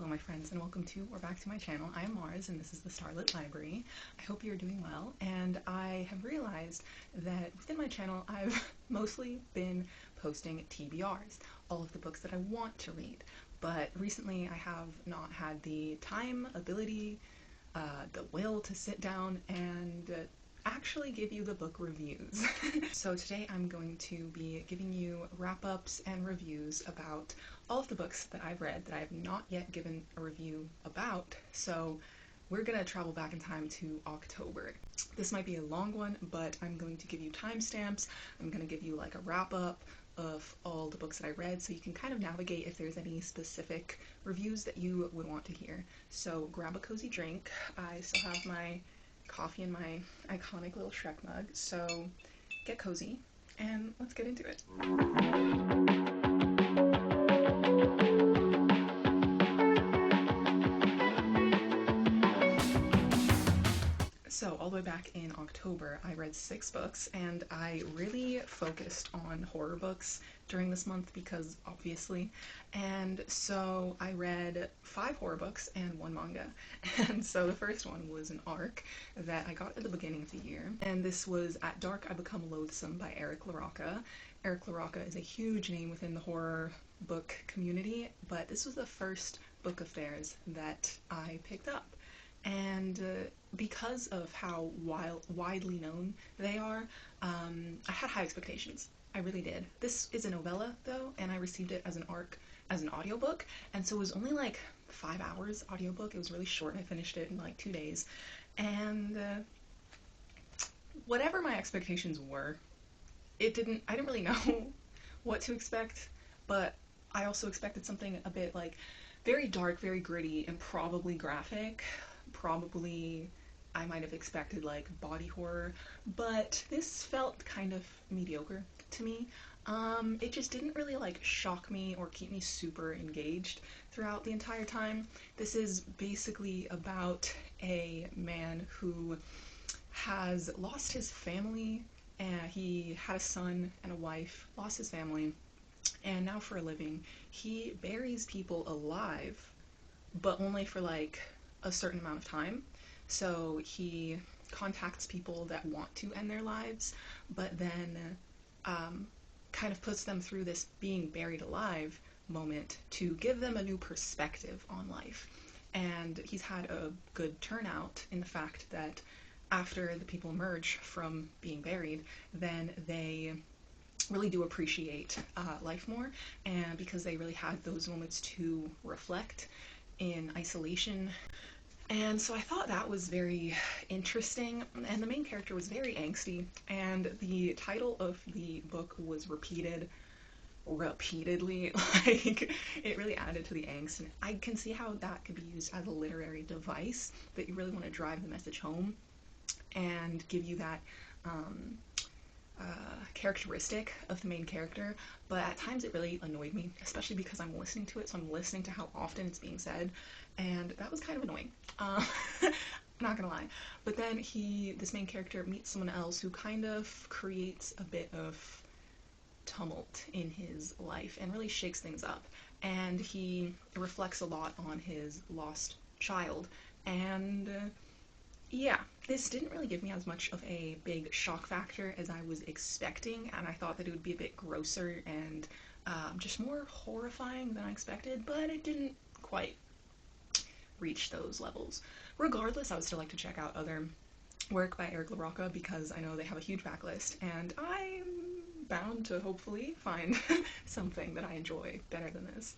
my friends, and welcome to or back to my channel. I am Mars and this is the Starlit Library. I hope you're doing well, and I have realized that within my channel I've mostly been posting TBRs, all of the books that I want to read, but recently I have not had the time, ability, the will to sit down and actually give you the book reviews. So today I'm going to be giving you wrap-ups and reviews about all of the books that I've read that I have not yet given a review about. So we're gonna travel back in time to October. This might be a long one, but I'm going to give you timestamps. I'm gonna give you like a wrap-up of all the books that I read so you can kind of navigate if there's any specific reviews that you would want to hear. So grab a cozy drink. I still have my coffee in my iconic little Shrek mug, so get cozy and let's get into it. So all the way back in October, I read 6 books, and I really focused on horror books during this month because obviously, and so I read 5 horror books and 1 manga. And so the first one was an arc that I got at the beginning of the year, and this was At Dark I Become Loathsome by Eric LaRocca. Eric LaRocca is a huge name within the horror book community, but this was the first book of theirs that I picked up. And because of how widely known they are, I had high expectations. I really did. This is a novella though, and I received it as an arc, as an audiobook, and so it was only like 5 hours audiobook. It was really short and I finished it in like 2 days. And whatever my expectations were, I didn't really know what to expect, but I also expected something a bit like very dark, very gritty, and probably graphic. Probably I might have expected like body horror, but this felt kind of mediocre to me. It just didn't really like shock me or keep me super engaged throughout the entire time. This is basically about a man who has lost his family, and he had a son and a wife, lost his family, and now for a living he buries people alive, but only for like a certain amount of time. So he contacts people that want to end their lives, but then kind of puts them through this being buried alive moment to give them a new perspective on life. And he's had a good turnout in the fact that after the people emerge from being buried, then they really do appreciate life more, and because they really had those moments to reflect in isolation. And so I thought that was very interesting, and the main character was very angsty, and the title of the book was repeatedly, like, it really added to the angst, and I can see how that could be used as a literary device, that you really want to drive the message home and give you that characteristic of the main character, but at times it really annoyed me, especially because I'm listening to it, so I'm listening to how often it's being said, and that was kind of annoying. I'm not gonna lie. But then this main character meets someone else who kind of creates a bit of tumult in his life and really shakes things up, and he reflects a lot on his lost child, and yeah, this didn't really give me as much of a big shock factor as I was expecting, and I thought that it would be a bit grosser and just more horrifying than I expected, but it didn't quite reach those levels. Regardless, I would still like to check out other work by Eric LaRocca because I know they have a huge backlist, and I'm bound to hopefully find something that I enjoy better than this.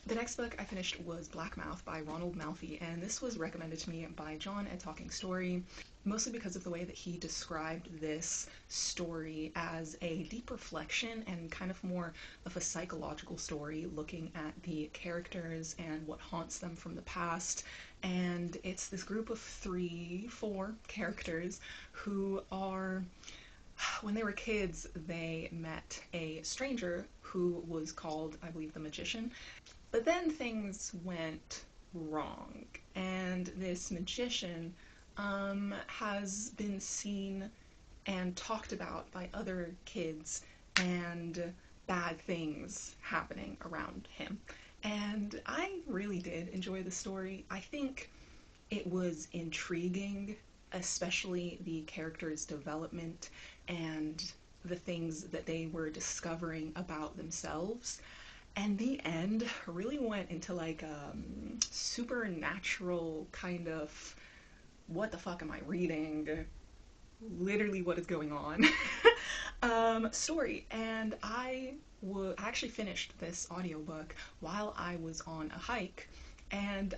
The next book I finished was Black Mouth by Ronald Malfi, and this was recommended to me by John at Talking Story, mostly because of the way that he described this story as a deep reflection and kind of more of a psychological story looking at the characters and what haunts them from the past. And it's this group of 4 characters who are, when they were kids, they met a stranger who was called, I believe, the Magician. But then things went wrong, and this magician has been seen and talked about by other kids, and bad things happening around him. And I really did enjoy the story. I think it was intriguing, especially the characters' development and the things that they were discovering about themselves. And the end really went into like supernatural kind of what the fuck am I reading? Literally what is going on story. And I actually finished this audiobook while I was on a hike, and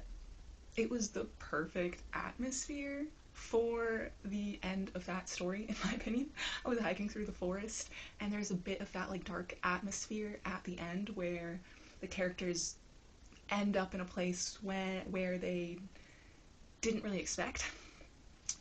it was the perfect atmosphere for the end of that story, in my opinion. I was hiking through the forest, and there's a bit of that like dark atmosphere at the end where the characters end up in a place where they didn't really expect.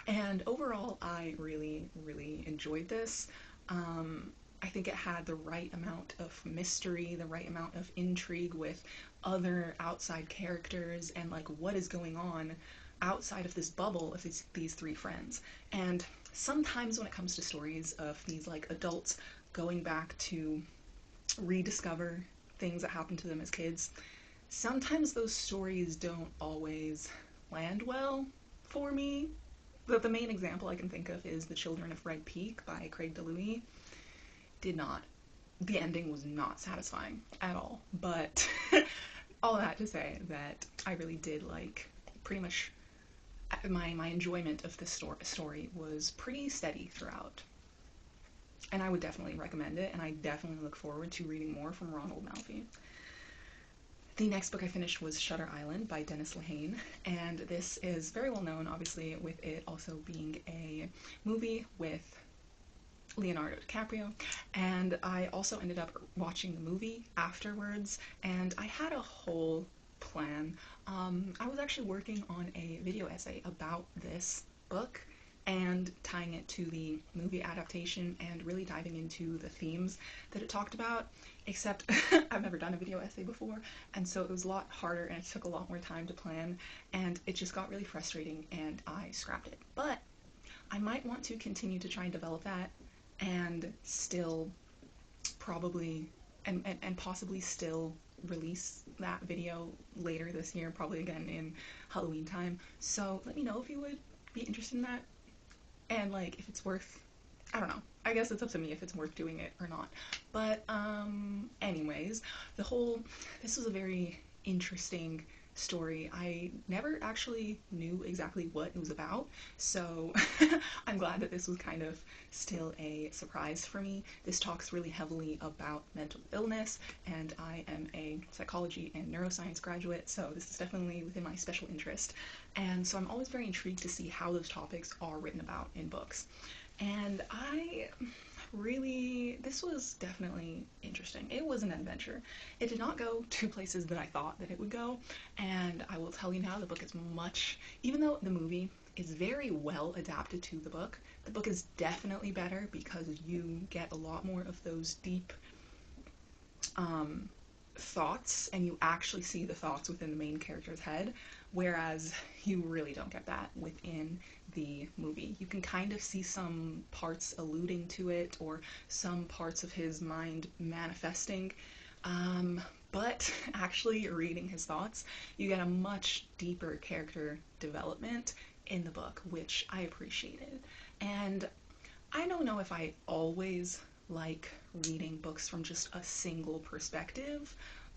And overall, I really, really enjoyed this. I think it had the right amount of mystery, the right amount of intrigue with other outside characters and like what is going on outside of this bubble of these three friends. And sometimes when it comes to stories of these like adults going back to rediscover things that happened to them as kids, sometimes those stories don't always land well for me. But the main example I can think of is The Children of Red Peak by Craig DeLuey. Did not. The ending was not satisfying at all. But all that to say that I really did like pretty much my enjoyment of this story was pretty steady throughout. And I would definitely recommend it, and I definitely look forward to reading more from Ronald Malfi. The next book I finished was Shutter Island by Dennis Lehane, and this is very well known, obviously, with it also being a movie with Leonardo DiCaprio, and I also ended up watching the movie afterwards, and I had a whole plan. I was actually working on a video essay about this book and tying it to the movie adaptation and really diving into the themes that it talked about, except I've never done a video essay before, and so it was a lot harder and it took a lot more time to plan, and it just got really frustrating and I scrapped it. But I might want to continue to try and develop that and still probably and possibly still release that video later this year, probably again in Halloween time. So let me know if you would be interested in that, and like if it's worth, I don't know, I guess it's up to me if it's worth doing it or not. But anyways, this was a very interesting story. I never actually knew exactly what it was about, so I'm glad that this was kind of still a surprise for me. This talks really heavily about mental illness, and I am a psychology and neuroscience graduate, so this is definitely within my special interest, and so I'm always very intrigued to see how those topics are written about in books. And this was definitely interesting. It was an adventure. It did not go to places that I thought that it would go, and I will tell you now, the book is even though the movie is very well adapted to the book is definitely better because you get a lot more of those deep thoughts, and you actually see the thoughts within the main character's head, whereas you really don't get that within the movie. You can kind of see some parts alluding to it, or some parts of his mind manifesting, but actually reading his thoughts, you get a much deeper character development in the book, which I appreciated. And I don't know if I always like reading books from just a single perspective,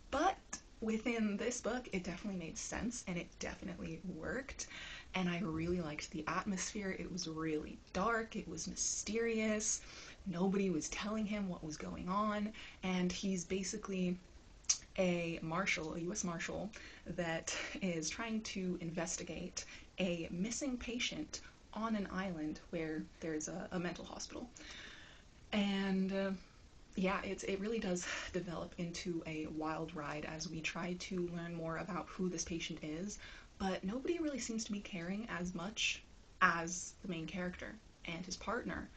but within this book, it definitely made sense and it definitely worked. And I really liked the atmosphere. It was really dark, it was mysterious, nobody was telling him what was going on, and he's basically a US marshal, that is trying to investigate a missing patient on an island where there's a mental hospital. And yeah, it really does develop into a wild ride as we try to learn more about who this patient is, but nobody really seems to be caring as much as the main character and his partner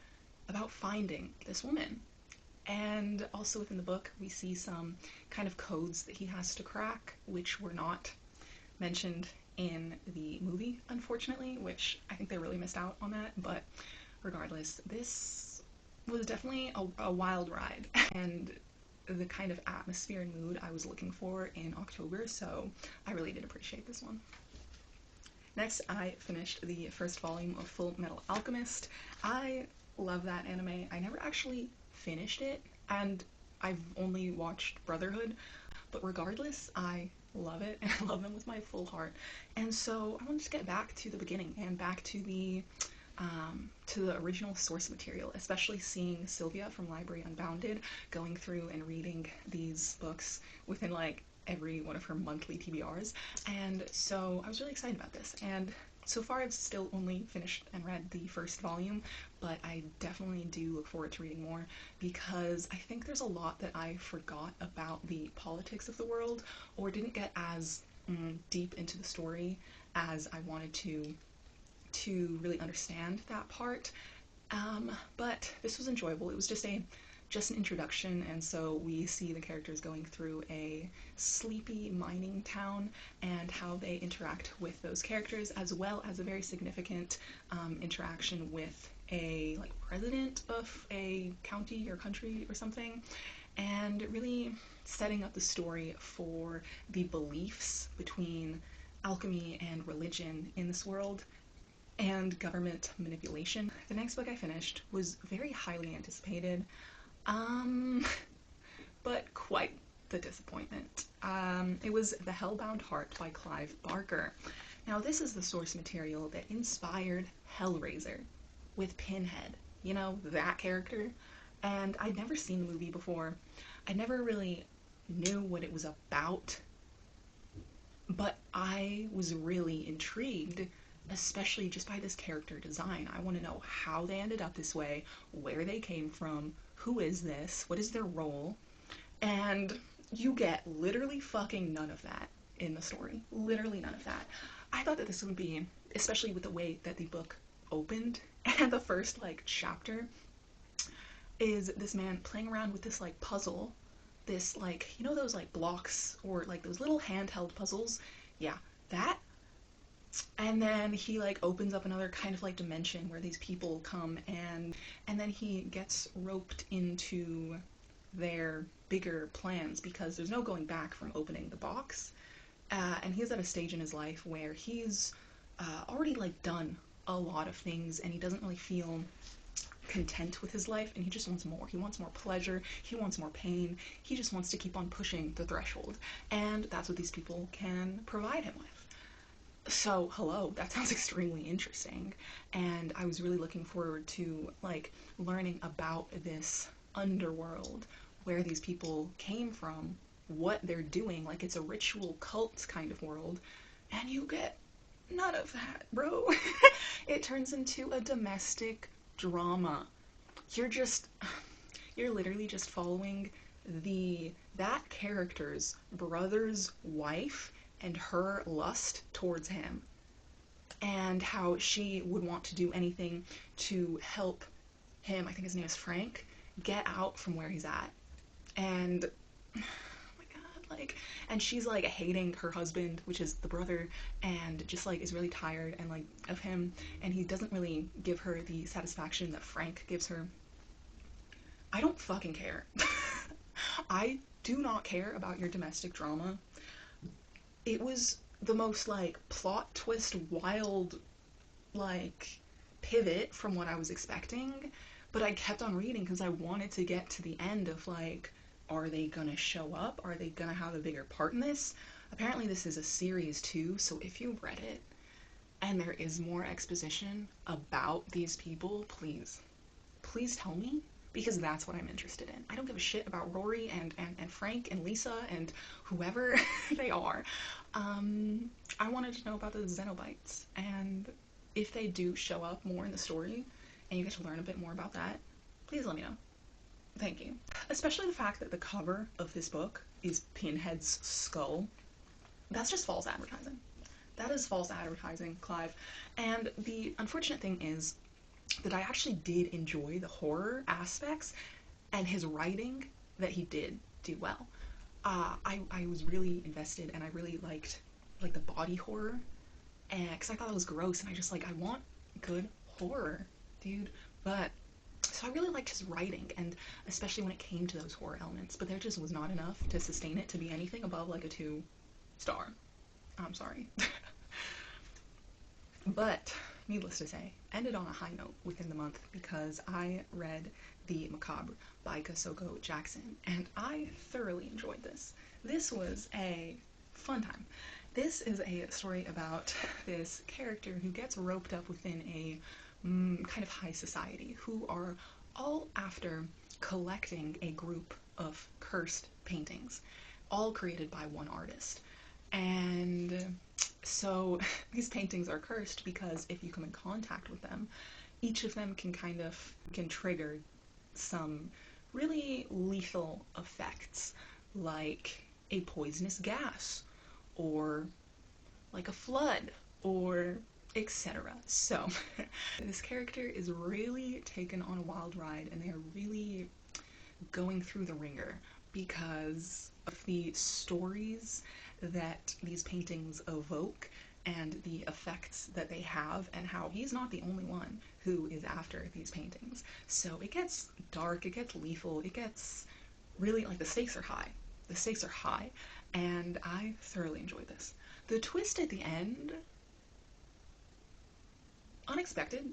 about finding this woman. And also within the book, we see some kind of codes that he has to crack, which were not mentioned in the movie, unfortunately, which I think they really missed out on that. But regardless, this was definitely a wild ride. And the kind of atmosphere and mood I was looking for in October, so I really did appreciate this one. Next, I finished the first volume of Full Metal Alchemist. I love that anime. I never actually finished it, and I've only watched Brotherhood, but regardless, I love it, and I love them with my full heart. And so I wanted to get back to the beginning and back to the original source material, especially seeing Sylvia from Library Unbounded going through and reading these books within like every one of her monthly TBRs. And so I was really excited about this. And so far I've still only finished and read the first volume, but I definitely do look forward to reading more because I think there's a lot that I forgot about the politics of the world or didn't get as deep into the story as I wanted to really understand that part. But this was enjoyable. It was just an introduction, and so we see the characters going through a sleepy mining town and how they interact with those characters, as well as a very significant interaction with a like president of a county or country or something, and really setting up the story for the beliefs between alchemy and religion in this world and government manipulation. The next book I finished was very highly anticipated, but quite the disappointment. It was The Hellbound Heart by Clive Barker. Now, this is the source material that inspired Hellraiser with Pinhead. You know, that character. And I'd never seen the movie before. I never really knew what it was about, but I was really intrigued, especially just by this character design. I want to know how they ended up this way, where they came from, who is this, what is their role, and you get literally fucking none of that in the story. Literally none of that. I thought that this would be, especially with the way that the book opened, and the first, like, chapter is this man playing around with this, like, puzzle, this, like, you know those, like, blocks, or, like, those little handheld puzzles? Yeah, that. And then he like opens up another kind of like dimension where these people come, and then he gets roped into their bigger plans because there's no going back from opening the box. And he's at a stage in his life where he's already like done a lot of things, and he doesn't really feel content with his life, and he just wants more. He wants more pleasure, he wants more pain, he just wants to keep on pushing the threshold, and that's what these people can provide him with. So, hello, that sounds extremely interesting, and I was really looking forward to, like, learning about this underworld, where these people came from, what they're doing, like, it's a ritual cult kind of world, and you get none of that, bro. It turns into a domestic drama. You're literally just following that character's brother's wife and her lust towards him, and how she would want to do anything to help him, I think his name is Frank, get out from where he's at. And oh my god, like, and she's like hating her husband, which is the brother, and just like is really tired and like of him, and he doesn't really give her the satisfaction that Frank gives her. I don't fucking care. I do not care about your domestic drama. It was the most, like, plot twist, wild, like, pivot from what I was expecting, but I kept on reading because I wanted to get to the end of, like, are they gonna show up? Are they gonna have a bigger part in this? Apparently this is a series too, so if you read it and there is more exposition about these people, please tell me, because that's what I'm interested in. I don't give a shit about Rory and Frank and Lisa and whoever they are. I wanted to know about the Xenobites, and if they do show up more in the story and you get to learn a bit more about that, please let me know. Thank you. Especially the fact that the cover of this book is Pinhead's skull. That's just false advertising. That is false advertising, Clive. And the unfortunate thing is that I actually did enjoy the horror aspects and his writing, that he did do well. I was really invested, and I really liked like the body horror, and because I thought it was gross, and I just like, I want good horror, dude. But so I really liked his writing, and especially when it came to those horror elements, but there just was not enough to sustain it to be anything above like a 2-star. I'm sorry. But, needless to say, ended on a high note within the month because I read The Macabre by Kasoko Jackson, and I thoroughly enjoyed this. This was a fun time. This is a story about this character who gets roped up within a kind of high society who are all after collecting a group of cursed paintings, all created by one artist. And so these paintings are cursed because if you come in contact with them, each of them can trigger some really lethal effects, like a poisonous gas, or like a flood, or etc. So this character is really taken on a wild ride, and they are really going through the ringer because of the stories that these paintings evoke and the effects that they have, and how he's not the only one who is after these paintings. So it gets dark, it gets lethal, it gets really, like, the stakes are high. The stakes are high, and I thoroughly enjoyed this. The twist at the end, unexpected.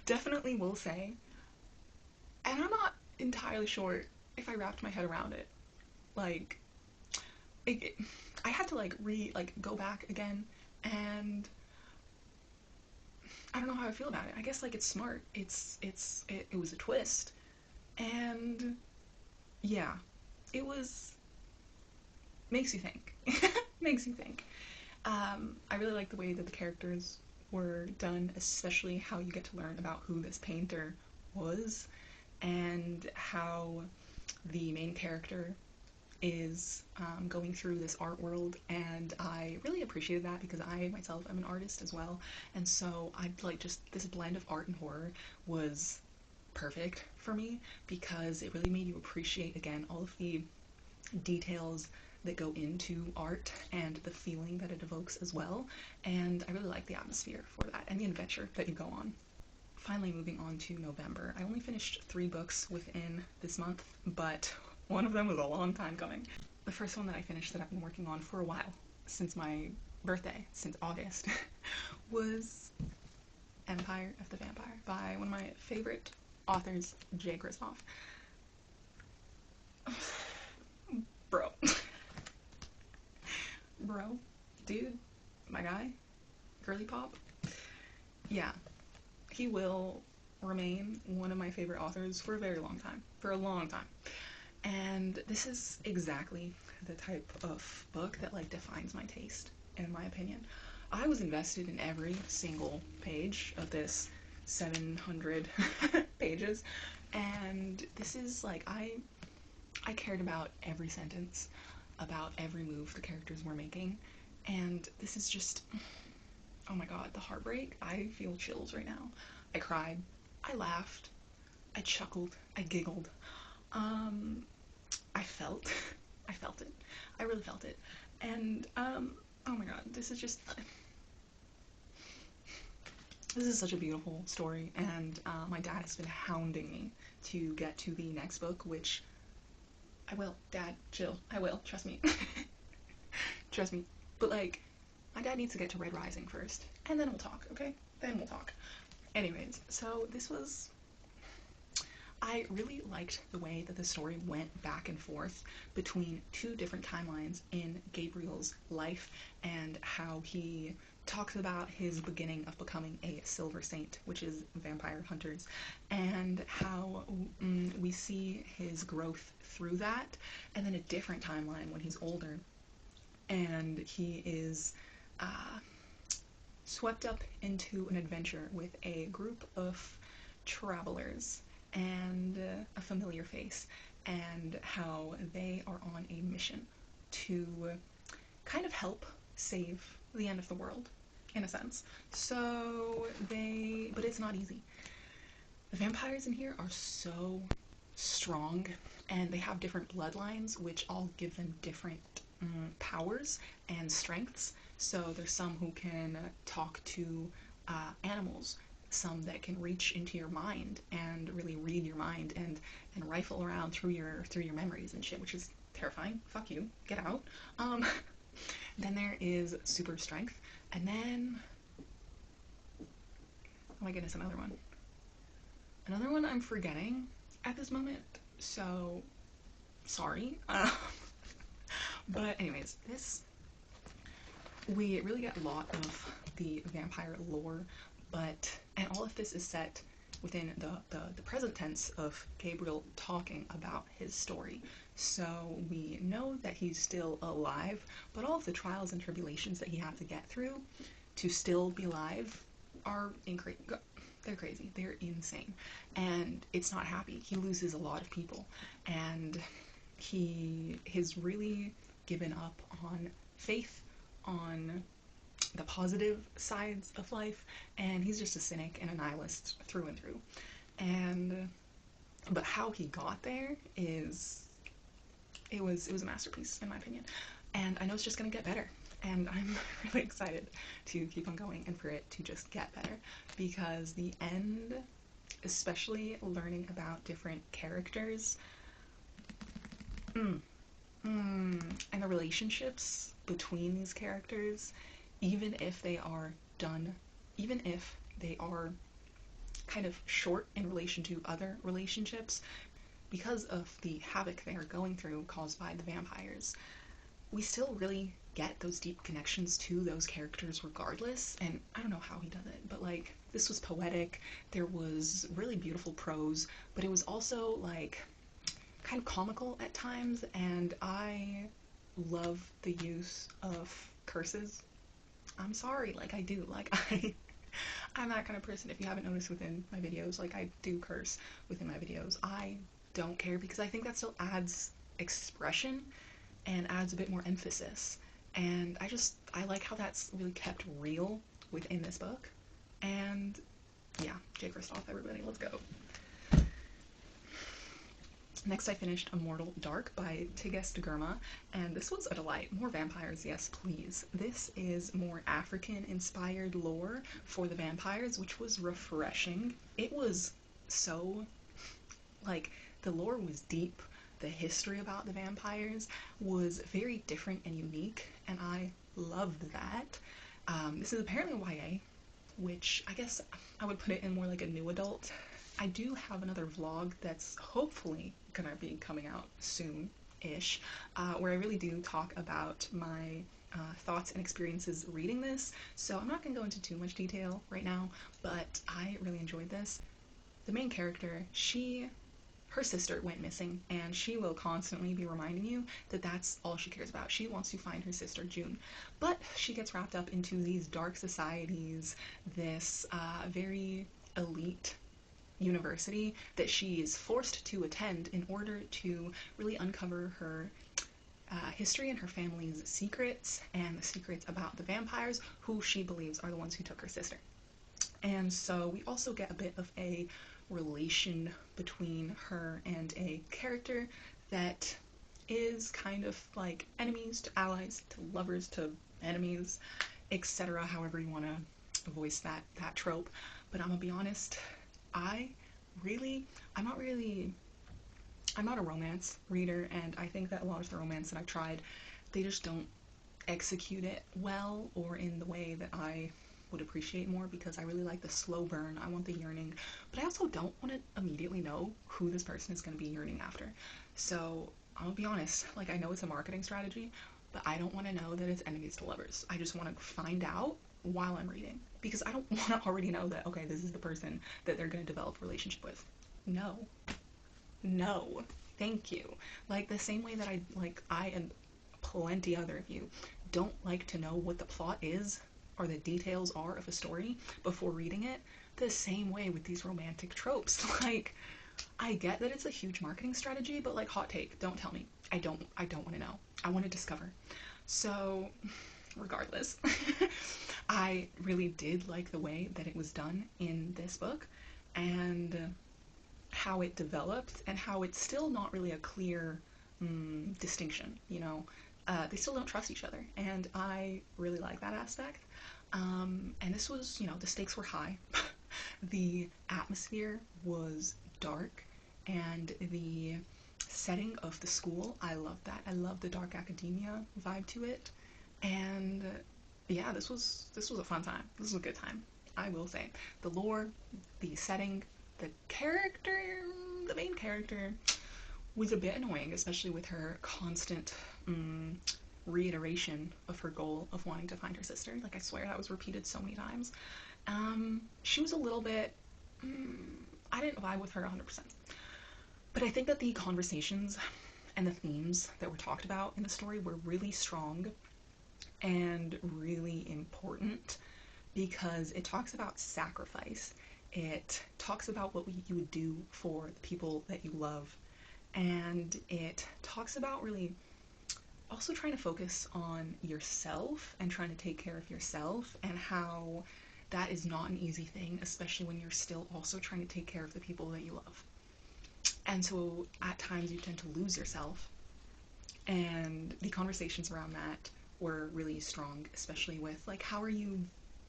Definitely will say. And I'm not entirely sure if I wrapped my head around it. Like, I had to go back again, and I don't know how I feel about it. I guess it's smart. It was a twist, and yeah, it makes you think. Makes you think. I really like the way that the characters were done, especially how you get to learn about who this painter was, and how the main character is going through this art world, and I really appreciated that because I myself am an artist as well, and so just this blend of art and horror was perfect for me because it really made you appreciate again all of the details that go into art and the feeling that it evokes as well, and I really like the atmosphere for that and the adventure that you go on. Finally, moving on to November. I only finished 3 books within this month, but one of them was a long time coming. The first one that I finished that I've been working on for a while, since my birthday, since August, was Empire of the Vampire by one of my favorite authors, Jay Kristoff. Bro. Bro. Dude. My guy. Girly pop. Yeah. He will remain one of my favorite authors for a very long time. For a long time. And this is exactly the type of book that defines my taste, in my opinion. I was invested in every single page of this 700 pages, and this is I cared about every sentence, about every move the characters were making, and this is just, oh my god, the heartbreak. I feel chills right now. I cried, I laughed, I chuckled, I giggled. I felt it. I really felt it. And, oh my god, this is such a beautiful story, and my dad has been hounding me to get to the next book, which I will. Dad, chill. I will. Trust me. Trust me. But, my dad needs to get to Red Rising first, and then we'll talk, okay? Then we'll talk. Anyways, so I really liked the way that the story went back and forth between 2 different timelines in Gabriel's life, and how he talks about his beginning of becoming a Silver Saint, which is vampire hunters, and how we see his growth through that, and then a different timeline when he's older, and he is swept up into an adventure with a group of travelers and a familiar face, and how they are on a mission to kind of help save the end of the world, in a sense. But it's not easy. The vampires in here are so strong, and they have different bloodlines, which all give them different powers and strengths. So there's some who can talk to animals some that can reach into your mind and really read your mind and rifle around through your memories and shit, which is terrifying. Fuck you, get out. Then there is super strength, and then, oh my goodness, another one I'm forgetting at this moment, so sorry. But anyways, we really get a lot of the vampire lore, and all of this is set within the present tense of Gabriel talking about his story. So we know that he's still alive, but all of the trials and tribulations that he had to get through to still be alive are they're crazy. They're insane. And it's not happy. He loses a lot of people. And he has really given up on faith, on the positive sides of life, and he's just a cynic and a nihilist through and through. But how he got there it was a masterpiece in my opinion. And I know it's just gonna get better. And I'm really excited to keep on going and for it to just get better, because the end, especially learning about different characters, and the relationships between these characters, even if they are kind of short in relation to other relationships, because of the havoc they are going through caused by the vampires, we still really get those deep connections to those characters regardless. And I don't know how he does it, but like, this was poetic, there was really beautiful prose, but it was also like kind of comical at times, and I love the use of curses. I'm sorry, like I do, like I'm that kind of person. If you haven't noticed within my videos, like I do curse within my videos. I don't care, because I think that still adds expression and adds a bit more emphasis. And I like how that's really kept real within this book. And yeah, J. Kristoff, everybody, let's go. Next, I finished Immortal Dark by Tigges Germa, and this was a delight. More vampires, yes please. This is more African-inspired lore for the vampires, which was refreshing. It was so, like, the lore was deep. The history about the vampires was very different and unique, and I loved that. This is apparently a YA, which I guess I would put it in more like a new adult. I do have another vlog that's hopefully gonna be coming out soon-ish, where I really do talk about my thoughts and experiences reading this, so I'm not gonna go into too much detail right now, but I really enjoyed this. The main character, her sister went missing, and she will constantly be reminding you that that's all she cares about. She wants to find her sister June, but she gets wrapped up into these dark societies, this very elite university that she is forced to attend in order to really uncover her history and her family's secrets, and the secrets about the vampires, who she believes are the ones who took her sister. And so we also get a bit of a relation between her and a character that is kind of like enemies to allies to lovers to enemies, etc., however you want to voice that trope. But I'm gonna be honest, I'm not a romance reader, and I think that a lot of the romance that I've tried, they just don't execute it well or in the way that I would appreciate more, because I really like the slow burn. I want the yearning, but I also don't want to immediately know who this person is going to be yearning after. So I'm gonna be honest, like, I know it's a marketing strategy, but I don't want to know that it's enemies to lovers. I just want to find out while I'm reading, because I don't want to already know that, okay, this is the person that they're going to develop a relationship with. No, thank you. Like, the same way that I and plenty other of you don't like to know what the plot is or the details are of a story before reading it, the same way with these romantic tropes. Like, I get that it's a huge marketing strategy, but like, hot take, don't tell me. I don't want to know. I want to discover. So regardless, I really did like the way that it was done in this book, and how it developed, and how it's still not really a clear distinction, you know. They still don't trust each other, and I really like that aspect. And this was, you know, the stakes were high. The atmosphere was dark, and the setting of the school, I love that. I love the dark academia vibe to it. And yeah, this was a fun time. This was a good time. I will say. The lore, the setting, the character, the main character was a bit annoying, especially with her constant reiteration of her goal of wanting to find her sister. Like, I swear that was repeated so many times. She was a little bit, I didn't vibe with her 100%. But I think that the conversations and the themes that were talked about in the story were really strong and really important, because it talks about sacrifice. It talks about what you would do for the people that you love. And it talks about really also trying to focus on yourself and trying to take care of yourself, and how that is not an easy thing, especially when you're still also trying to take care of the people that you love. And so at times you tend to lose yourself. And the conversations around that were really strong, especially with, like, how are you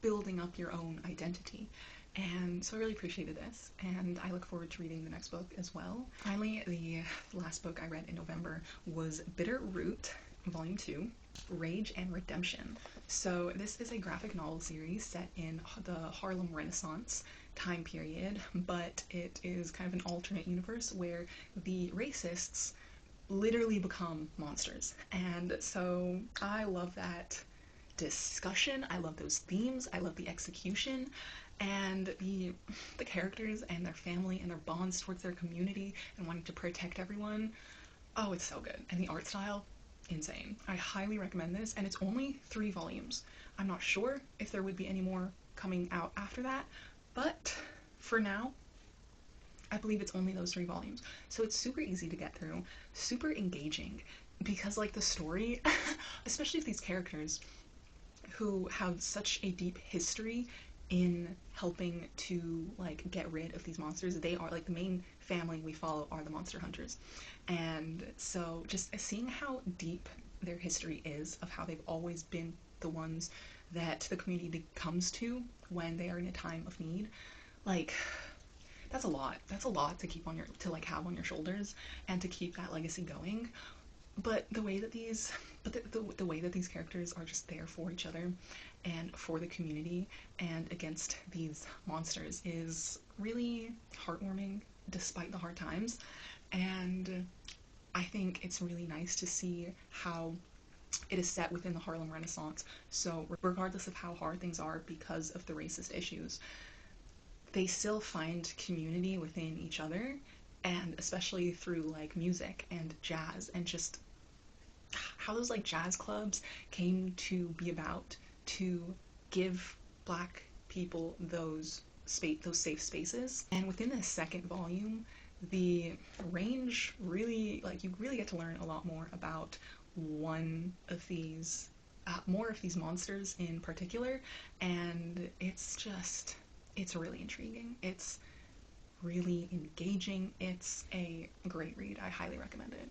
building up your own identity? And so I really appreciated this, and I look forward to reading the next book as well. Finally, the last book I read in November was Bitter Root, Volume 2, Rage and Redemption. So this is a graphic novel series set in the Harlem Renaissance time period, but it is kind of an alternate universe where the racists literally become monsters. And so I love that discussion, I love those themes, I love the execution, and the characters and their family and their bonds towards their community and wanting to protect everyone. Oh, it's so good. And the art style, insane. I highly recommend this, and it's only 3 volumes. I'm not sure if there would be any more coming out after that, but for now, I believe it's only those 3 volumes. So it's super easy to get through, super engaging, because, like, the story, especially with these characters who have such a deep history in helping to, like, get rid of these monsters. They are, like, the main family we follow are the monster hunters. And so just seeing how deep their history is, of how they've always been the ones that the community comes to when they are in a time of need, like, that's a lot. That's a lot to keep on your, to, like, have on your shoulders, and to keep that legacy going. But the way that these, the way that these characters are just there for each other and for the community and against these monsters is really heartwarming, despite the hard times. And I think it's really nice to see how it is set within the Harlem Renaissance. So regardless of how hard things are because of the racist issues, they still find community within each other, and especially through, like, music and jazz, and just how those, like, jazz clubs came to be about, to give Black people those safe spaces. And within the second volume, the range really, like, you really get to learn a lot more about one of these, more of these monsters in particular, and it's really intriguing. It's really engaging. It's a great read. I highly recommend it.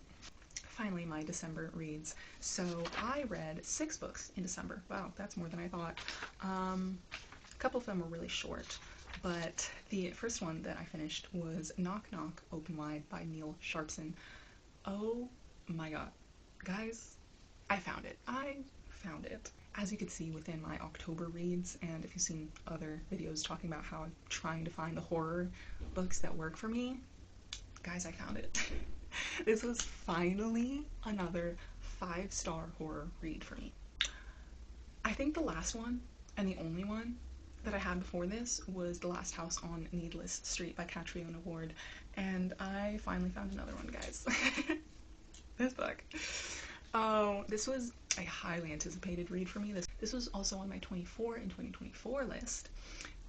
Finally, my December reads. So I read 6 books in December. Wow, that's more than I thought. A couple of them were really short, but the first one that I finished was Knock Knock Open Wide by Neil Sharpson. Oh my god. Guys, I found it. I found it. As you can see within my October reads, and if you've seen other videos talking about how I'm trying to find the horror books that work for me, guys, I found it. This was finally another 5-star horror read for me. I think the last one, and the only one, that I had before this was The Last House on Needless Street by Catriona Ward, and I finally found another one, guys. This book. Oh, this was a highly anticipated read for me. This was also on my 24 in 2024 list,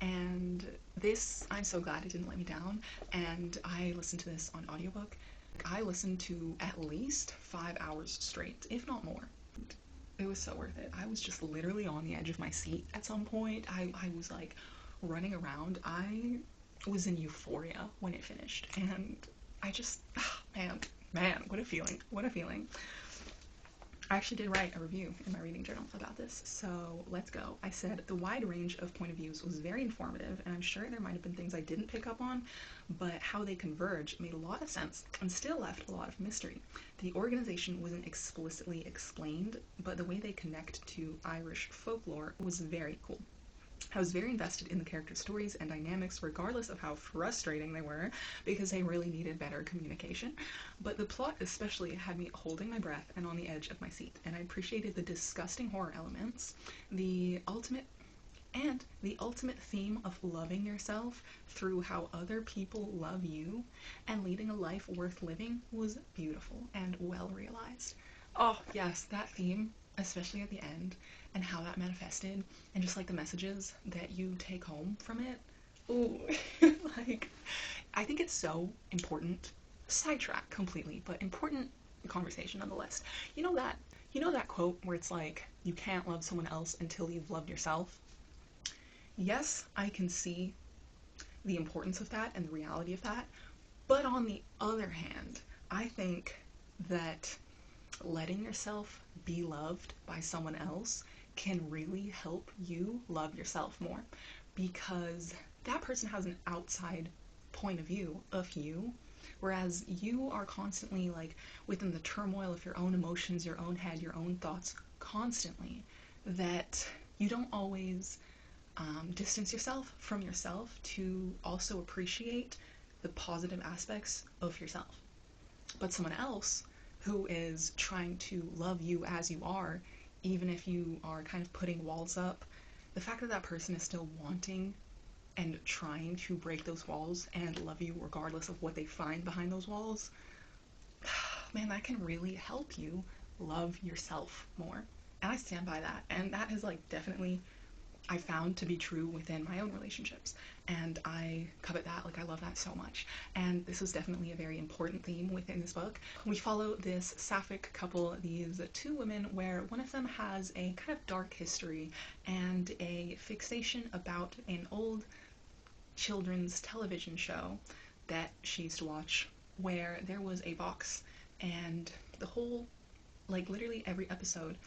and this, I'm so glad it didn't let me down, and I listened to this on audiobook. I listened to at least 5 hours straight, if not more. It was so worth it. I was just literally on the edge of my seat at some point. I was, like, running around. I was in euphoria when it finished, and I just, man, what a feeling, what a feeling. I actually did write a review in my reading journal about this, so let's go. I said the wide range of point of views was very informative, and I'm sure there might have been things I didn't pick up on, but how they converge made a lot of sense and still left a lot of mystery. The organization wasn't explicitly explained, but the way they connect to Irish folklore was very cool. I was very invested in the character stories and dynamics, regardless of how frustrating they were, because they really needed better communication. But the plot especially had me holding my breath and on the edge of my seat, and I appreciated the disgusting horror elements, the ultimate theme of loving yourself through how other people love you and leading a life worth living was beautiful and well realized. Oh, yes, that theme, especially at the end, and how that manifested, and just like the messages that you take home from it. Ooh, like, I think it's so important. Sidetrack completely, but important conversation nonetheless. You know that quote where it's like, you can't love someone else until you've loved yourself? Yes, I can see the importance of that and the reality of that, but on the other hand, I think that letting yourself be loved by someone else can really help you love yourself more, because that person has an outside point of view of you, whereas you are constantly like within the turmoil of your own emotions, your own head, your own thoughts constantly, that you don't always distance yourself from yourself to also appreciate the positive aspects of yourself. But someone else who is trying to love you as you are, even if you are kind of putting walls up, the fact that that person is still wanting and trying to break those walls and love you regardless of what they find behind those walls, man, that can really help you love yourself more. And I stand by that. And that is like definitely I found to be true within my own relationships, and I covet that. Like, I love that so much, and this was definitely a very important theme within this book. We follow this sapphic couple, these two women, where one of them has a kind of dark history and a fixation about an old children's television show that she used to watch, where there was a box, and the whole, like, literally every episode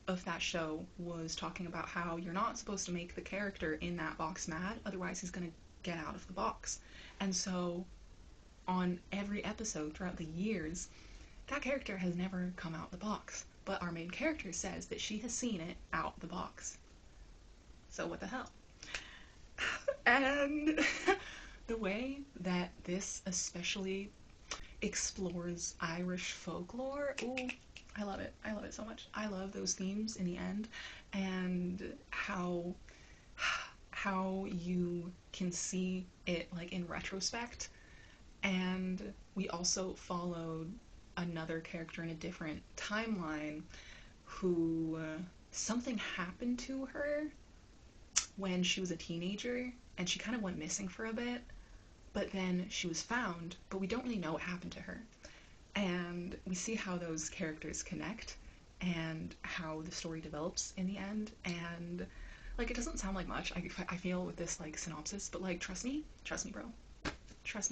of that show was talking about how you're not supposed to make the character in that box mad, otherwise he's gonna get out of the box. And so on every episode throughout the years, that character has never come out the box, but our main character says that she has seen it out the box. So what the hell? And the way that this especially explores Irish folklore, ooh, I love it. I love it so much. I love those themes in the end, and how you can see it like in retrospect. And we also followed another character in a different timeline who something happened to her when she was a teenager, and she kind of went missing for a bit, but then she was found, but we don't really know what happened to her. And we see how those characters connect and how the story develops in the end. And like, it doesn't sound like much, I feel, with this like synopsis, but like, trust me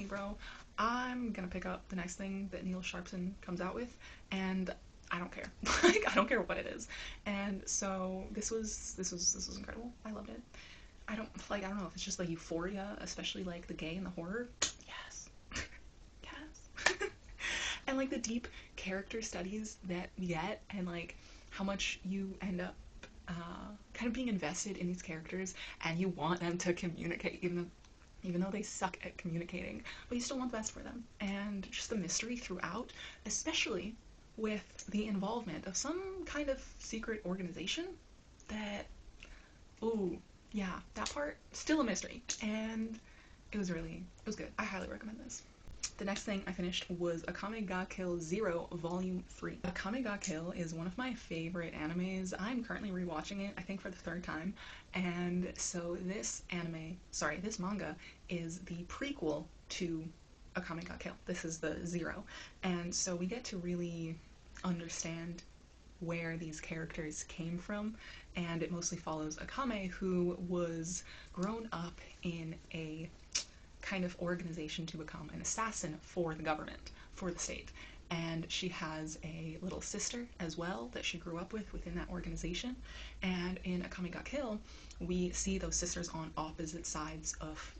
bro, I'm gonna pick up the next thing that Neil Sharpson comes out with, and I don't care. Like, I don't care what it is. And so this was incredible. I loved it. I don't know if it's just like euphoria, especially like the gay and the horror. Yes. Yes. And like the deep character studies that we get, and like how much you end up kind of being invested in these characters, and you want them to communicate, even though they suck at communicating, but you still want the best for them. And just the mystery throughout, especially with the involvement of some kind of secret organization that, ooh, yeah, that part, still a mystery. And it was good. I highly recommend this. The next thing I finished was Akame ga Kill 0 Volume 3. Akame ga Kill is one of my favorite animes. I'm currently rewatching it, I think for the third time, and so this manga is the prequel to Akame ga Kill. This is the 0, and so we get to really understand where these characters came from, and it mostly follows Akame, who was grown up in a kind of organization to become an assassin for the government, for the state. and she has a little sister as well that she grew up with within that organization. And in Akame ga Kill, we see those sisters on opposite sides of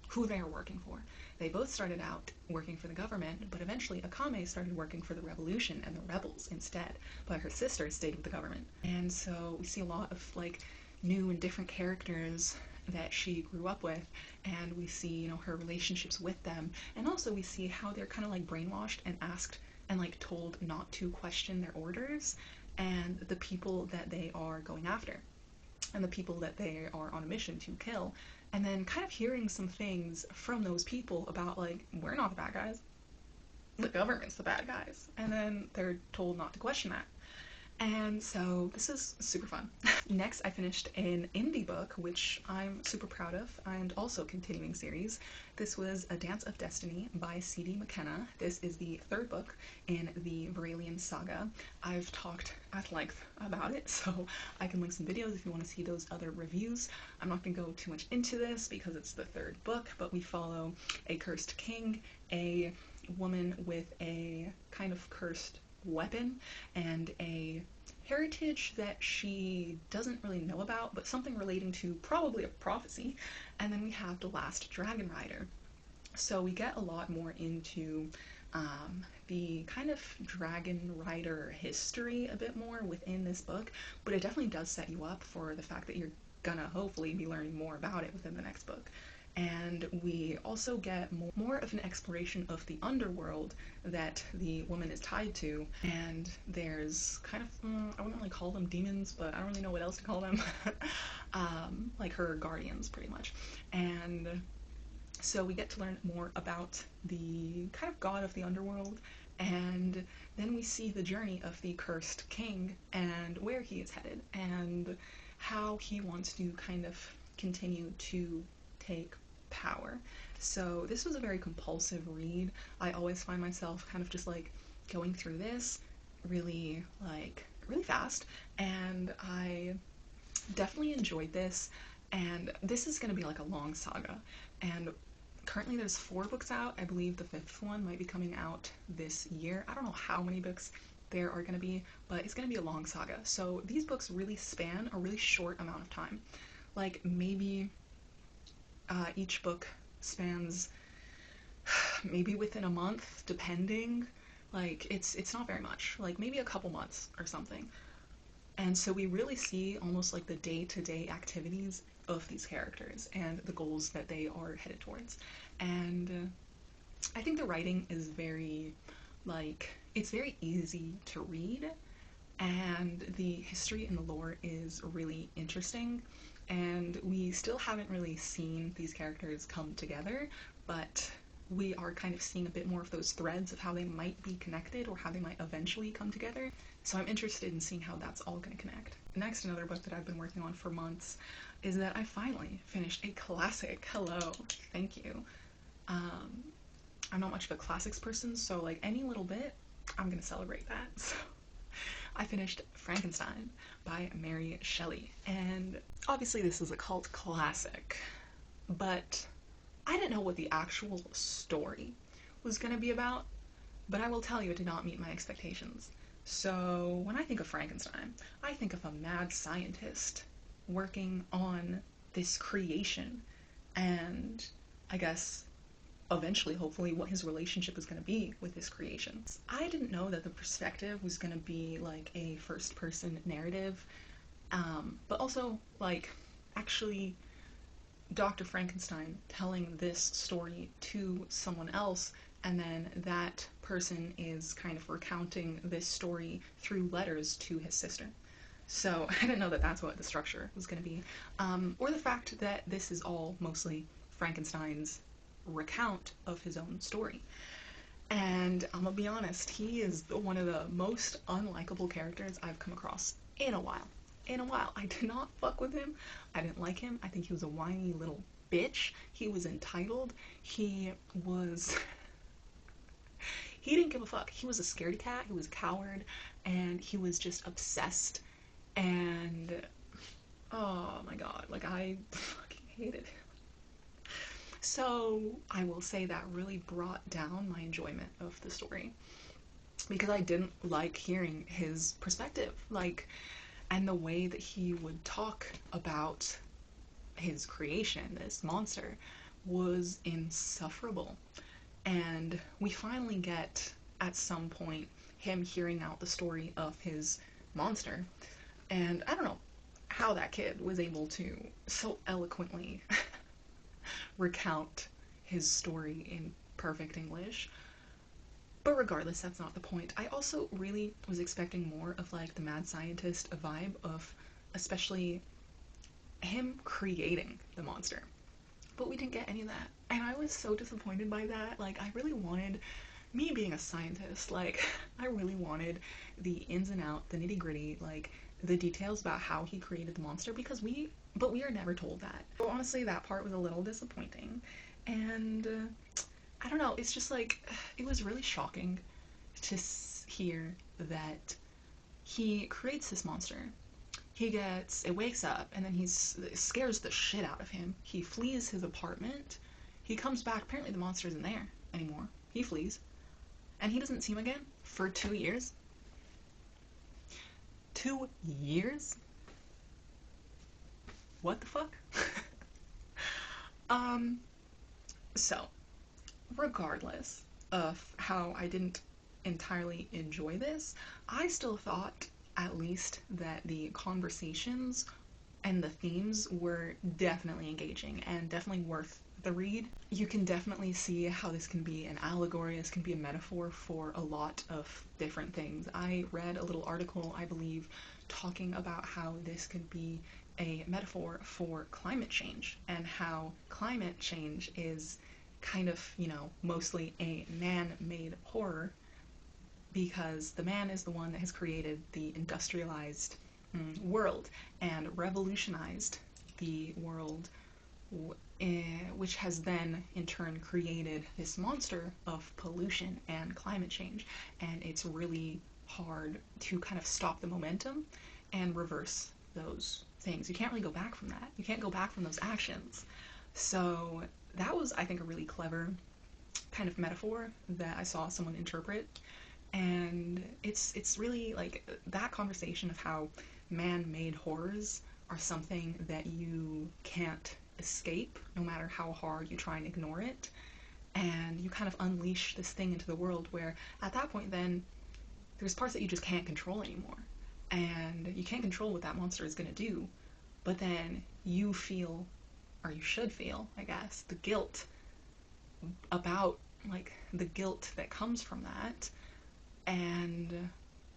who they are working for. They both started out working for the government, but eventually Akame started working for the revolution and the rebels instead, but her sister stayed with the government. And so we see a lot of like new and different characters that she grew up with, and we see, you know, her relationships with them, and also we see how they're kind of like brainwashed and asked and like told not to question their orders and the people that they are going after and the people that they are on a mission to kill, and then kind of hearing some things from those people about like, we're not the bad guys, the government's the bad guys, and then they're told not to question that. And so this is super fun. Next, I finished an indie book, which I'm super proud of, and also continuing series. This was A Dance of Destiny by C.D. McKenna. This is the third book in the Vaurelian saga. I've talked at length about it, so I can link some videos if you want to see those other reviews. I'm not going to go too much into this because it's the third book, but we follow a cursed king, a woman with a kind of cursed weapon, and a heritage that she doesn't really know about, but something relating to probably a prophecy. And then we have the last dragon rider. So we get a lot more into the kind of dragon rider history a bit more within this book, but it definitely does set you up for the fact that you're gonna hopefully be learning more about it within the next book. And we also get more of an exploration of the underworld that the woman is tied to, and there's kind of, I wouldn't really call them demons, but I don't really know what else to call them, like her guardians pretty much. And so we get to learn more about the kind of god of the underworld, and then we see the journey of the cursed king and where he is headed and how he wants to kind of continue to take power. So this was a very compulsive read. I always find myself kind of just like going through this really fast, and I definitely enjoyed this. And this is going to be like a long saga, and currently there's 4 books out. I believe the 5th one might be coming out this year. I don't know how many books there are going to be, but it's going to be a long saga. So these books really span a really short amount of time. Like maybe each book spans maybe within a month, depending. Like it's not very much, like maybe a couple months or something. And so we really see almost like the day-to-day activities of these characters and the goals that they are headed towards. And I think the writing is very, like, it's very easy to read, and the history and the lore is really interesting, and we still haven't really seen these characters come together, but we are kind of seeing a bit more of those threads of how they might be connected or how they might eventually come together. So I'm interested in seeing how that's all going to connect. Next, another book that I've been working on for months is that I finally finished a classic. Hello, thank you. I'm not much of a classics person, so like any little bit, I'm gonna celebrate that. So I finished Frankenstein by Mary Shelley, and obviously this is a cult classic, but I didn't know what the actual story was gonna be about, but I will tell you it did not meet my expectations. So when I think of Frankenstein, I think of a mad scientist working on this creation, and I guess eventually, hopefully, what his relationship is going to be with this creation. I didn't know that the perspective was going to be like a first-person narrative, but also like actually Dr. Frankenstein telling this story to someone else, and then that person is kind of recounting this story through letters to his sister. So I didn't know that that's what the structure was going to be, or the fact that this is all mostly Frankenstein's recount of his own story. And I'm gonna be honest, he is one of the most unlikable characters I've come across in a while. I did not fuck with him. I didn't like him. I think he was a whiny little bitch. He was entitled. He didn't give a fuck. He was a scaredy cat. He was a coward, and he was just obsessed. And oh my god, like I fucking hated him. So I will say that really brought down my enjoyment of the story. because I didn't like hearing his perspective, like, and the way that he would talk about his creation, this monster, was insufferable. And we finally get, at some point, him hearing out the story of his monster. And I don't know how that kid was able to so eloquently recount his story in perfect English. But regardless, that's not the point. I also really was expecting more of like the mad scientist vibe of especially him creating the monster. But we didn't get any of that. And I was so disappointed by that. Like, I really wanted, me being a scientist, like, I really wanted the ins and outs, the nitty gritty, like, the details about how he created the monster, because we are never told that. So honestly, that part was a little disappointing. And I don't know, it's just like, it was really shocking to hear that he creates this monster. It wakes up, and then it scares the shit out of him. He flees his apartment. He comes back. Apparently the monster isn't there anymore. He flees. And he doesn't see him again for 2 years. 2 years? What the fuck? So, regardless of how I didn't entirely enjoy this, I still thought, at least, that the conversations and the themes were definitely engaging and definitely worth the read. You can definitely see how this can be an allegory, this can be a metaphor for a lot of different things. I read a little article, I believe, talking about how this could be a metaphor for climate change, and how climate change is kind of, mostly a man-made horror, because the man is the one that has created the industrialized world and revolutionized the world, which has then in turn created this monster of pollution and climate change. And it's really hard to kind of stop the momentum and reverse those things. You can't really go back from that. You can't go back from those actions. So that was, I think, a really clever kind of metaphor that I saw someone interpret. And it's really like that conversation of how man-made horrors are something that you can't escape no matter how hard you try and ignore it, and you kind of unleash this thing into the world where at that point then there's parts that you just can't control anymore, and you can't control what that monster is going to do, but then you feel, or you should feel, I guess, the guilt about, like, the guilt that comes from that and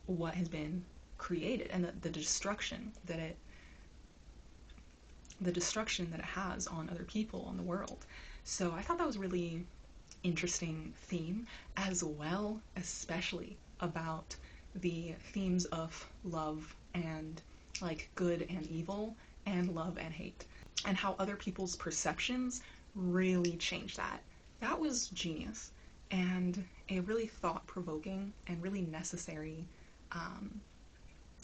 what has been created, and the destruction that it has on other people, on the world. So I thought that was a really interesting theme, as well, especially about the themes of love and, like, good and evil, and love and hate, and how other people's perceptions really change that. That was genius, and a really thought-provoking and really necessary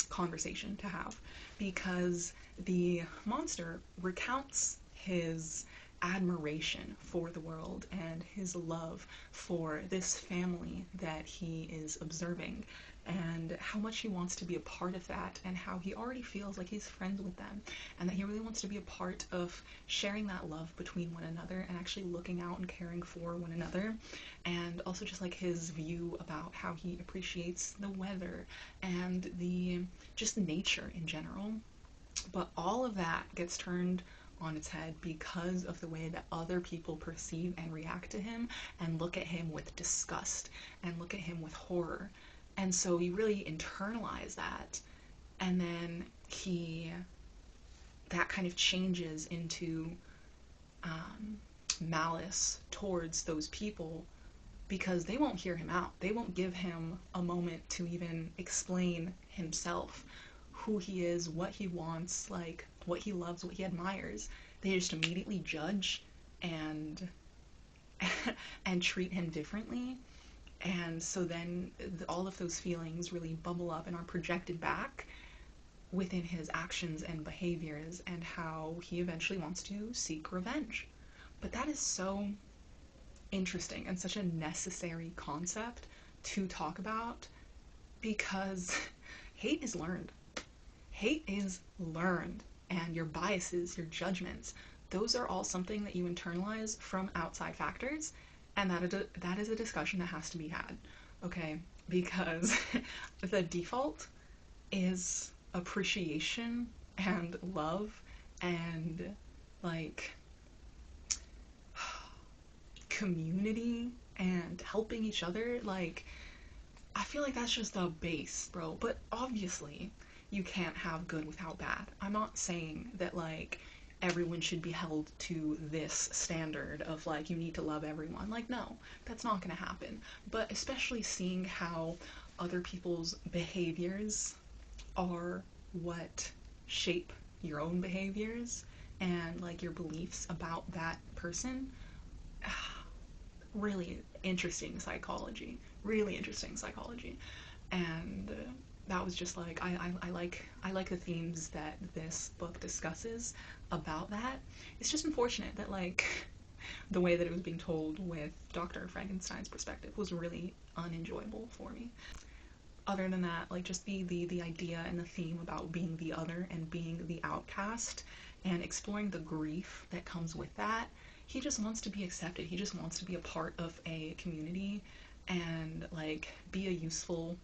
conversation to have, because the monster recounts his admiration for the world and his love for this family that he is observing, and how much he wants to be a part of that, and how he already feels like he's friends with them, and that he really wants to be a part of sharing that love between one another and actually looking out and caring for one another. And also just like his view about how he appreciates the weather and just nature in general. But all of that gets turned on its head because of the way that other people perceive and react to him, and look at him with disgust and look at him with horror. And so you really internalize that, and then that kind of changes into malice towards those people, because they won't hear him out. They won't give him a moment to even explain himself, who he is, what he wants, like, what he loves, what he admires. They just immediately judge and and treat him differently. And so then all of those feelings really bubble up and are projected back within his actions and behaviors, and how he eventually wants to seek revenge. But that is so interesting and such a necessary concept to talk about, because hate is learned. Hate is learned, and your biases, your judgments, those are all something that you internalize from outside factors, and that is a discussion that has to be had, okay? Because the default is appreciation and love and like community and helping each other. Like, I feel like that's just the base, bro. But obviously, you can't have good without bad. I'm not saying that, like, everyone should be held to this standard of, like, you need to love everyone. Like, no, that's not gonna happen. But especially seeing how other people's behaviors are what shape your own behaviors and, like, your beliefs about that person. Really interesting psychology. Really interesting psychology. And that was just like I like the themes that this book discusses about that. It's just unfortunate that like the way that it was being told with Dr. Frankenstein's perspective was really unenjoyable for me. Other than that, like just the idea and the theme about being the other and being the outcast and exploring the grief that comes with that. He just wants to be accepted. He just wants to be a part of a community and like be a useful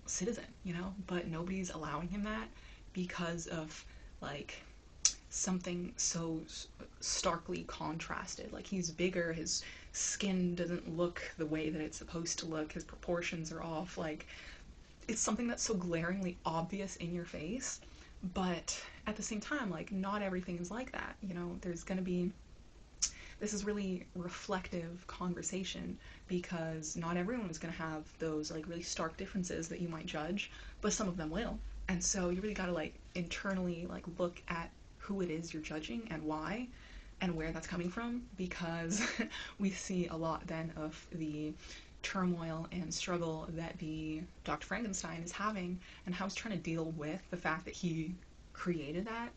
citizen, you know? But nobody's allowing him that because of like something so starkly contrasted. Like he's bigger, his skin doesn't look the way that it's supposed to look, his proportions are off. Like it's something that's so glaringly obvious in your face, but at the same time, like not everything is like that, you know? There's gonna be this is really reflective conversation because not everyone is going to have those like really stark differences that you might judge, but some of them will. And so you really got to like internally like look at who it is you're judging and why and where that's coming from, because we see a lot then of the turmoil and struggle that the Dr. Frankenstein is having and how he's trying to deal with the fact that he created that,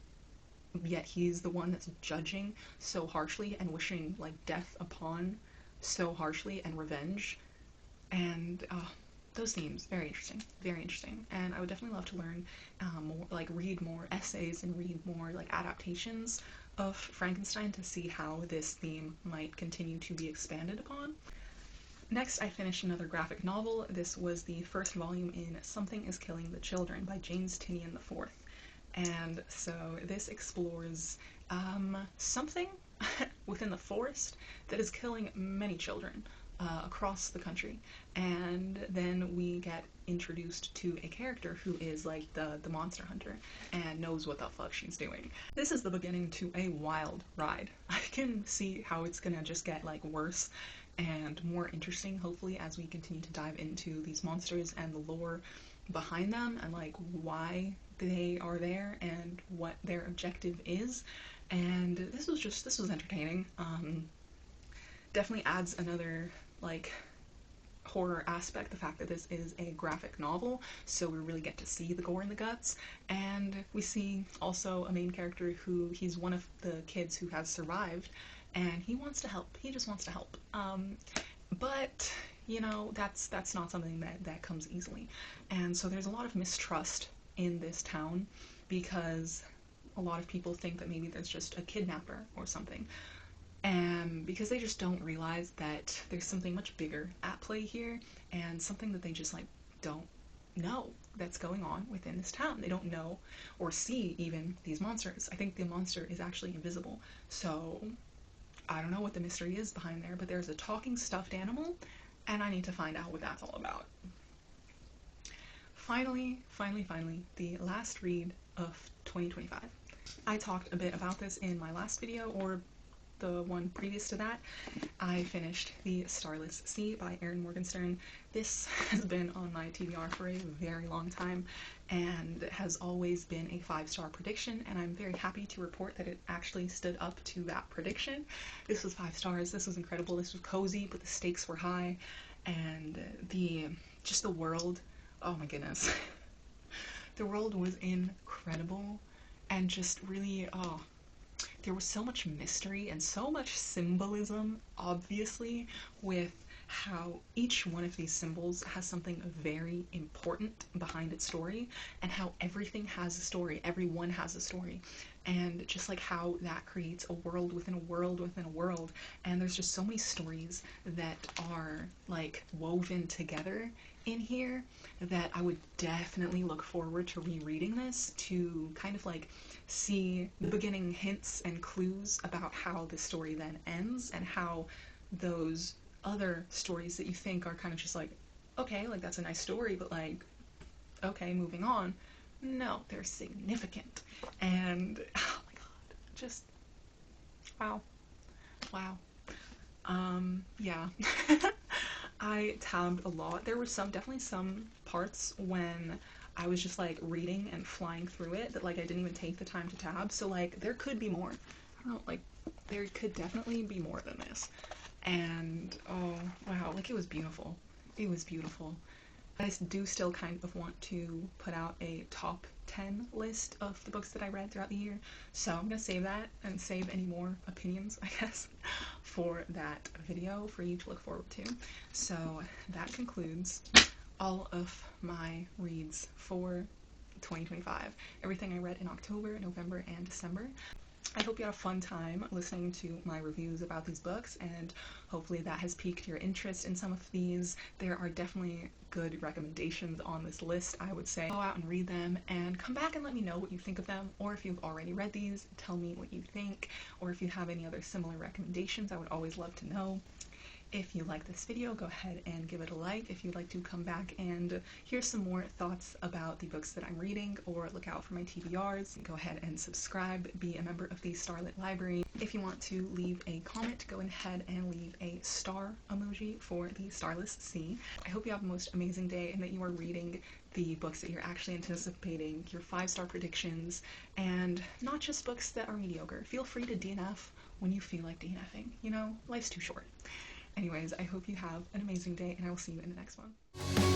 yet he's the one that's judging so harshly and wishing like death upon so harshly and revenge. And those themes, very interesting. And I would definitely love to learn more, like read more essays and read more like adaptations of Frankenstein to see how this theme might continue to be expanded upon. Next, I finished another graphic novel. This was the first volume in Something is Killing the Children by James Tinian IV. And so this explores something within the forest that is killing many children across the country. And then we get introduced to a character who is like the monster hunter and knows what the fuck she's doing. This is the beginning to a wild ride. I can see how it's gonna just get like worse and more interesting, hopefully, as we continue to dive into these monsters and the lore behind them and like why they are there and what their objective is. And this was entertaining. Definitely adds another like horror aspect, the fact that this is a graphic novel, so we really get to see the gore and the guts. And we see also a main character who he's one of the kids who has survived and he wants to help. He just wants to help. But you know, that's not something that comes easily. And so there's a lot of mistrust in this town because a lot of people think that maybe there's just a kidnapper or something. And because they just don't realize that there's something much bigger at play here and something that they just like don't know that's going on within this town. They don't know or see even these monsters. I think the monster is actually invisible. So I don't know what the mystery is behind there, but there's a talking stuffed animal and I need to find out what that's all about. Finally, the last read of 2025. I talked a bit about this in my last video, or the one previous to that. I finished The Starless Sea by Erin Morgenstern. This has been on my TBR for a very long time and has always been a 5-star prediction, and I'm very happy to report that it actually stood up to that prediction. This was 5 stars. This was incredible. This was cozy, but the stakes were high, and the world, oh my goodness. The world was incredible and just really, there was so much mystery and so much symbolism, obviously, with how each one of these symbols has something very important behind its story, and how everything has a story, everyone has a story, and just like how that creates a world within a world within a world. And there's just so many stories that are like woven together in here that I would definitely look forward to rereading this to kind of like see the beginning hints and clues about how the story then ends, and how those other stories that you think are kind of just like, okay, like that's a nice story, but like, okay, moving on. No, they're significant. And oh my god, just wow. Wow. Yeah. I tabbed a lot. There were definitely some parts when I was just like reading and flying through it that like I didn't even take the time to tab. So like there could be more. I don't know, like there could definitely be more than this. And oh wow, like it was beautiful. It was beautiful. I do still kind of want to put out a top 10 list of the books that I read throughout the year, so I'm gonna save that and save any more opinions, I guess, for that video for you to look forward to. So that concludes all of my reads for 2025. Everything I read in October, November, and December. I hope you had a fun time listening to my reviews about these books, and hopefully that has piqued your interest in some of these. There are definitely good recommendations on this list, I would say. Go out and read them and come back and let me know what you think of them, or if you've already read these, tell me what you think, or if you have any other similar recommendations, I would always love to know. If you like this video, go ahead and give it a like. If you'd like to come back and hear some more thoughts about the books that I'm reading, or look out for my TBRs, go ahead and subscribe, be a member of the Starlit Library. If you want to leave a comment, go ahead and leave a star emoji for the Starless Sea. I hope you have the most amazing day and that you are reading the books that you're actually anticipating, your 5-star predictions, and not just books that are mediocre. Feel free to DNF when you feel like DNFing. You know, life's too short. Anyways, I hope you have an amazing day, and I will see you in the next one.